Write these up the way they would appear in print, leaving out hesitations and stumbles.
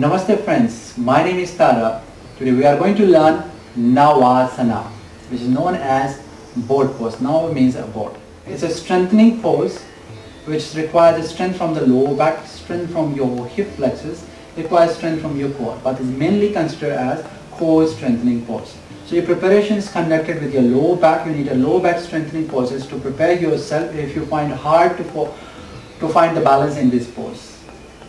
Namaste friends, my name is Tara. Today we are going to learn Navasana, which is known as boat pose. Nava means a boat. It's a strengthening pose which requires a strength from the lower back, strength from your hip flexors, requires strength from your core, but is mainly considered as core strengthening pose. So your preparation is conducted with your lower back. You need a lower back strengthening poses to prepare yourself if you find hard to find the balance in this pose.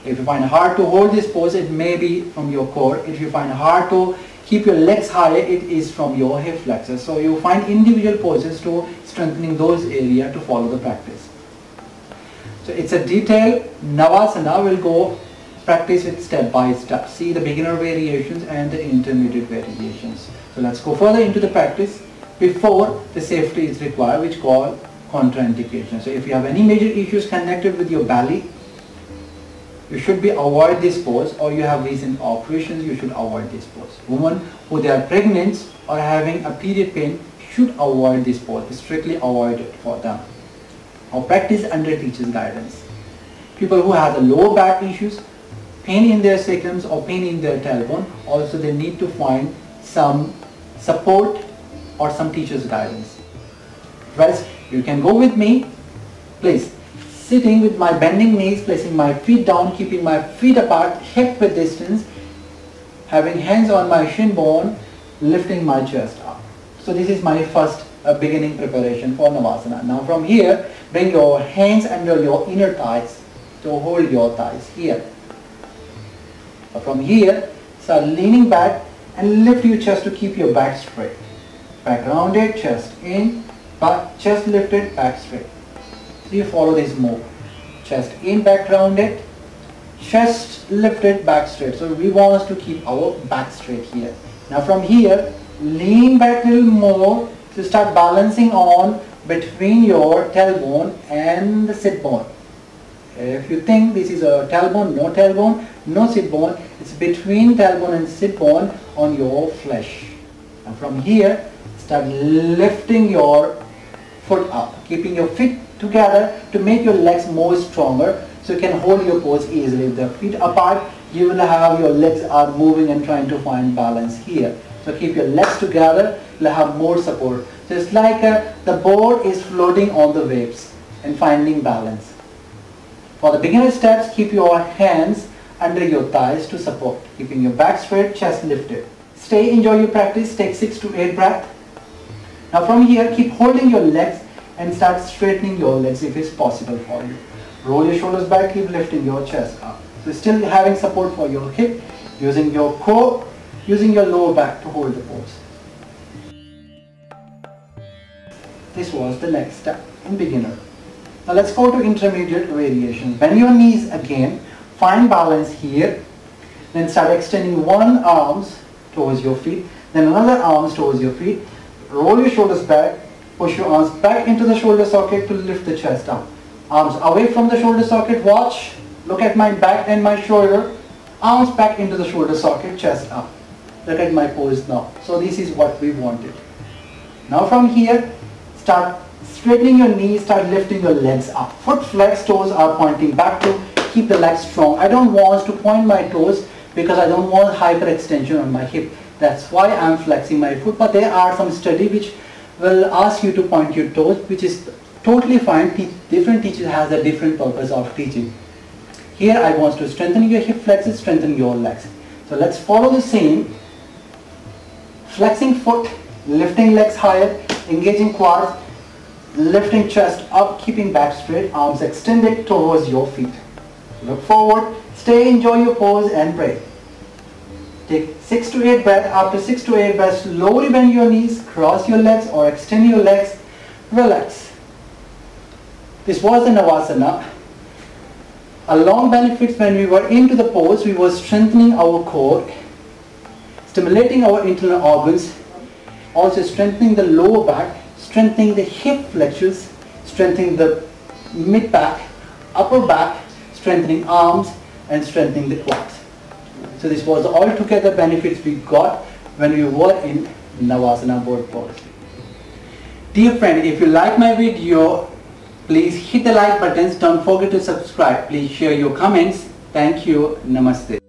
If you find hard to hold this pose, it may be from your core. If you find hard to keep your legs higher, it is from your hip flexors. So you find individual poses to strengthening those areas to follow the practice. So it's a detailed Navasana. We'll go practice it step by step. See the beginner variations and the intermediate variations. So let's go further into the practice before the safety is required, which called contraindications. So if you have any major issues connected with your belly, you should avoid this pose, or you have recent operations, you should avoid this pose. Women who they are pregnant or having a period pain should avoid this pose, strictly avoid it for them. Or practice under teacher's guidance. People who have the lower back issues, pain in their sacrums or pain in their tailbone, also they need to find some support or some teacher's guidance. Friends, you can go with me, please. Sitting with my bending knees, placing my feet down, keeping my feet apart, hip width distance, having hands on my shin bone, lifting my chest up. So this is my first beginning preparation for Navasana. Now from here, bring your hands under your inner thighs to hold your thighs here. From here, start leaning back and lift your chest to keep your back straight. Back rounded, chest in, back, chest lifted, back straight. So you follow this move. Chest in, back rounded, chest lifted, back straight. So we want to keep our back straight here. Now from here, lean back a little more to start balancing on between your tailbone and the sit bone. If you think this is a tailbone, no sit bone, it's between tailbone and sit bone on your flesh. And from here, start lifting your foot up, keeping your feet together to make your legs more stronger so you can hold your pose easily. With the feet apart, you will have your legs are moving and trying to find balance here. So keep your legs together, you'll have more support. So it's like the board is floating on the waves and finding balance. For the beginner steps, keep your hands under your thighs to support, keeping your back straight, chest lifted. Stay, enjoy your practice, take 6 to 8 breaths. Now from here, keep holding your legs and start straightening your legs if it's possible for you. Roll your shoulders back, keep lifting your chest up. So still having support for your hip, using your core, using your lower back to hold the pose. This was the next step in beginner. Now let's go to intermediate variation. Bend your knees again, find balance here, then start extending one arm towards your feet, then another arm towards your feet. Roll your shoulders back, push your arms back into the shoulder socket to lift the chest up. Arms away from the shoulder socket, watch, look at my back and my shoulder, arms back into the shoulder socket, chest up. Look at my pose now. So this is what we wanted. Now from here, start straightening your knees, start lifting your legs up. Foot flex, toes are pointing back to keep the legs strong. I don't want to point my toes because I don't want hyperextension on my hip. That's why I'm flexing my foot. But there are some study which will ask you to point your toes, which is totally fine. Different teachers has a different purpose of teaching. Here I want to strengthen your hip flexors, strengthen your legs. So let's follow the same. Flexing foot, lifting legs higher, engaging quads, lifting chest up, keeping back straight, arms extended towards your feet. Look forward, stay, enjoy your pose and breathe. Take 6 to 8 breaths. After 6 to 8 breaths, slowly bend your knees, cross your legs or extend your legs, relax. This was the Navasana. Along benefits when we were into the pose, we were strengthening our core, stimulating our internal organs, also strengthening the lower back, strengthening the hip flexors, strengthening the mid back, upper back, strengthening arms and strengthening the quads. So this was all together benefits we got when we were in Navasana board pose. Dear friend, if you like my video, please hit the like buttons. Don't forget to subscribe. Please share your comments. Thank you. Namaste.